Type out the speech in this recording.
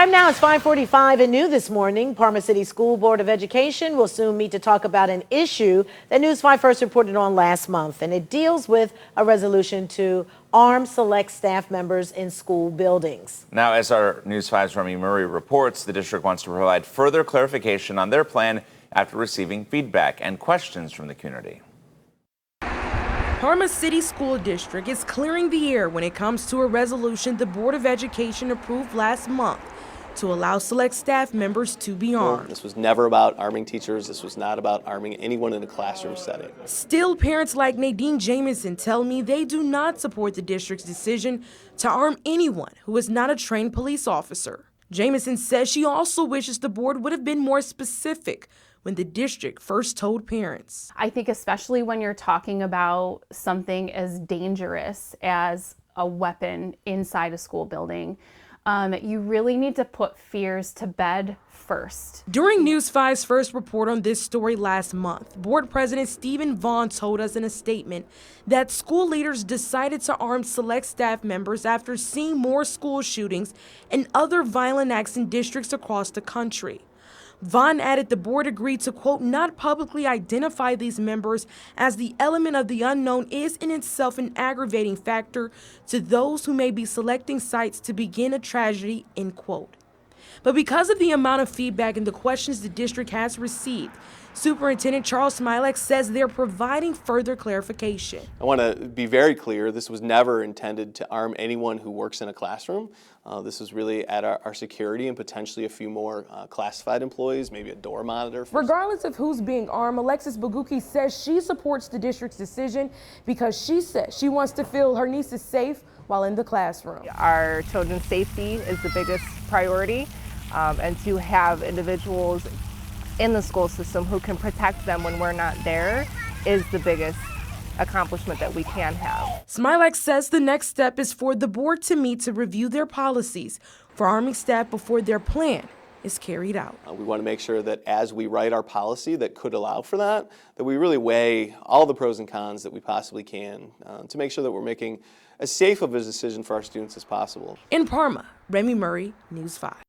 Time now is 5:45 and new this morning. Parma City School Board of Education will soon meet to talk about an issue that News 5 first reported on last month, and it deals with a resolution to arm select staff members in school buildings. Now, as our News 5's Remy Murray reports, the district wants to provide further clarification on their plan after receiving feedback and questions from the community. Parma City School District is clearing the air when it comes to a resolution the Board of Education approved last month to allow select staff members to be armed. This was never about arming teachers. This was not about arming anyone in a classroom setting. Still, parents like Nadine Jamison tell me they do not support the district's decision to arm anyone who is not a trained police officer. Jamison says she also wishes the board would have been more specific when the district first told parents. I think especially when you're talking about something as dangerous as a weapon inside a school building, you really need to put fears to bed first. During News 5's first report on this story last month, Board President Stephen Vaughn told us in a statement that school leaders decided to arm select staff members after seeing more school shootings and other violent acts in districts across the country. Vaughn added the board agreed to, quote, not publicly identify these members as the element of the unknown is in itself an aggravating factor to those who may be selecting sites to begin a tragedy, end quote. But because of the amount of feedback and the questions the district has received, Superintendent Charles Smilek says they're providing further clarification. I want to be very clear, this was never intended to arm anyone who works in a classroom. This is really at our security and potentially a few more classified employees, maybe a door monitor. Regardless of who's being armed, Alexis Baguki says she supports the district's decision because she says she wants to feel her niece is safe while in the classroom. Our children's safety is the biggest priority, and to have individuals in the school system who can protect them when we're not there is the biggest accomplishment that we can have. Smilek says the next step is for the board to meet to review their policies for arming staff before their plan is carried out. We want to make sure that as we write our policy that could allow for that we really weigh all the pros and cons that we possibly can to make sure that we're making as safe of a decision for our students as possible. In Parma, Remy Murray, News 5.